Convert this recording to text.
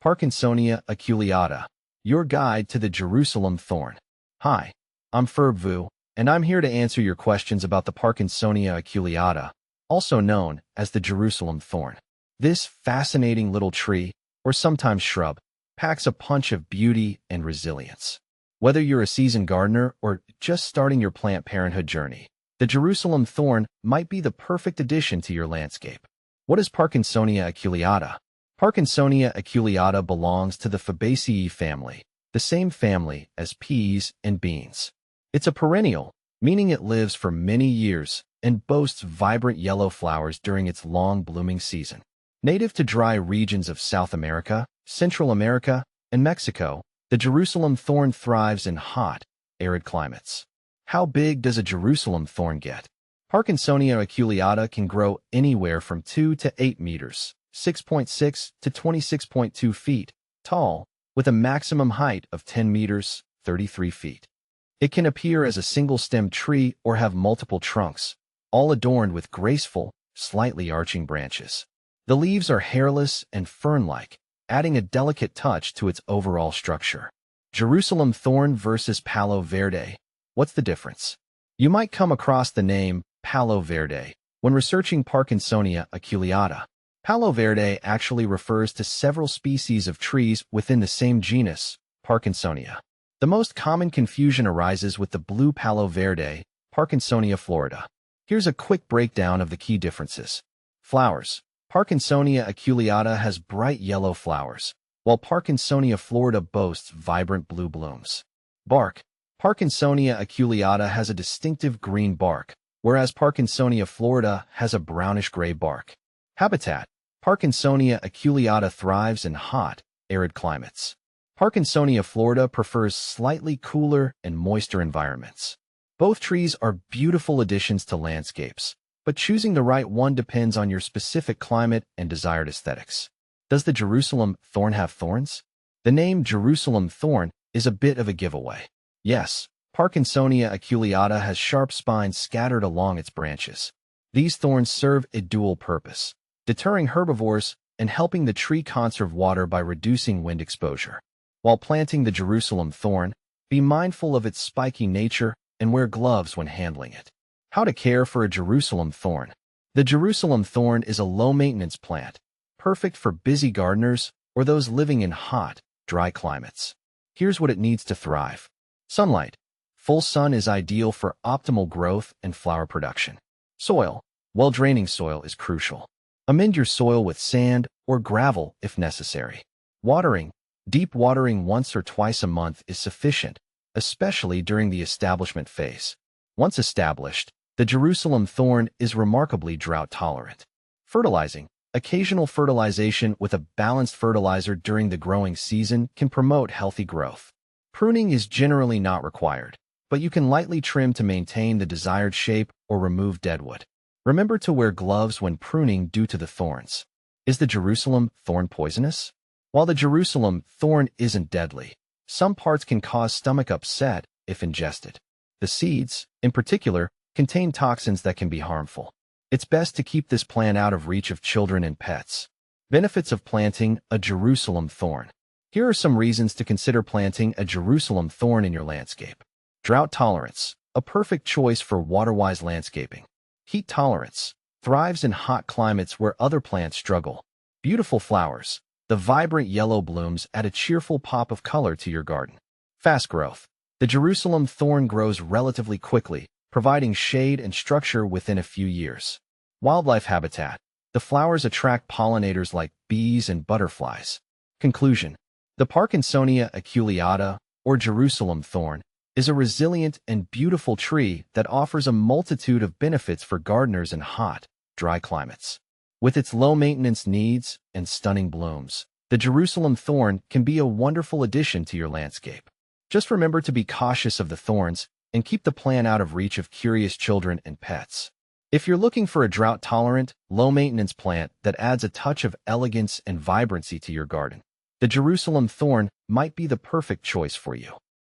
Parkinsonia aculeata, your guide to the Jerusalem thorn. Hi, I'm Vu, and I'm here to answer your questions about the Parkinsonia aculeata, also known as the Jerusalem thorn. This fascinating little tree, or sometimes shrub, packs a punch of beauty and resilience. Whether you're a seasoned gardener or just starting your plant parenthood journey, the Jerusalem thorn might be the perfect addition to your landscape. What is Parkinsonia aculeata? Parkinsonia aculeata belongs to the Fabaceae family, the same family as peas and beans. It's a perennial, meaning it lives for many years and boasts vibrant yellow flowers during its long blooming season. Native to dry regions of South America, Central America, and Mexico, the Jerusalem thorn thrives in hot, arid climates. How big does a Jerusalem thorn get? Parkinsonia aculeata can grow anywhere from 2 to 8 meters, 6.6 to 26.2 feet tall, with a maximum height of 10 meters, 33 feet. It can appear as a single-stemmed tree or have multiple trunks, all adorned with graceful, slightly arching branches. The leaves are hairless and fern-like, adding a delicate touch to its overall structure. Jerusalem thorn versus Palo Verde. What's the difference? You might come across the name Palo Verde when researching Parkinsonia aculeata. Palo Verde actually refers to several species of trees within the same genus, Parkinsonia. The most common confusion arises with the blue Palo Verde, Parkinsonia florida. Here's a quick breakdown of the key differences. Flowers. Parkinsonia aculeata has bright yellow flowers, while Parkinsonia florida boasts vibrant blue blooms. Bark. Parkinsonia aculeata has a distinctive green bark, whereas Parkinsonia florida has a brownish-gray bark. Habitat. Parkinsonia aculeata thrives in hot, arid climates. Parkinsonia florida prefers slightly cooler and moister environments. Both trees are beautiful additions to landscapes, but choosing the right one depends on your specific climate and desired aesthetics. Does the Jerusalem thorn have thorns? The name Jerusalem thorn is a bit of a giveaway. Yes, Parkinsonia aculeata has sharp spines scattered along its branches. These thorns serve a dual purpose, deterring herbivores and helping the tree conserve water by reducing wind exposure. While planting the Jerusalem thorn, be mindful of its spiky nature and wear gloves when handling it. How to care for a Jerusalem thorn. The Jerusalem thorn is a low-maintenance plant, perfect for busy gardeners or those living in hot, dry climates. Here's what it needs to thrive. Sunlight. Full sun is ideal for optimal growth and flower production. Soil. Well-draining soil is crucial. Amend your soil with sand or gravel if necessary. Watering. Deep watering once or twice a month is sufficient, especially during the establishment phase. Once established, the Jerusalem thorn is remarkably drought-tolerant. Fertilizing. Occasional fertilization with a balanced fertilizer during the growing season can promote healthy growth. Pruning is generally not required, but you can lightly trim to maintain the desired shape or remove deadwood. Remember to wear gloves when pruning due to the thorns. Is the Jerusalem thorn poisonous? While the Jerusalem thorn isn't deadly, some parts can cause stomach upset if ingested. The seeds, in particular, contain toxins that can be harmful. It's best to keep this plant out of reach of children and pets. Benefits of planting a Jerusalem thorn. Here are some reasons to consider planting a Jerusalem thorn in your landscape. Drought tolerance, a perfect choice for water-wise landscaping. Heat tolerance, thrives in hot climates where other plants struggle. Beautiful flowers, the vibrant yellow blooms add a cheerful pop of color to your garden. Fast growth, the Jerusalem thorn grows relatively quickly, providing shade and structure within a few years. Wildlife habitat, the flowers attract pollinators like bees and butterflies. Conclusion, the Parkinsonia aculeata, or Jerusalem thorn, is a resilient and beautiful tree that offers a multitude of benefits for gardeners in hot, dry climates. With its low maintenance needs and stunning blooms, the Jerusalem thorn can be a wonderful addition to your landscape. Just remember to be cautious of the thorns and keep the plant out of reach of curious children and pets. If you're looking for a drought-tolerant, low-maintenance plant that adds a touch of elegance and vibrancy to your garden, the Jerusalem thorn might be the perfect choice for you.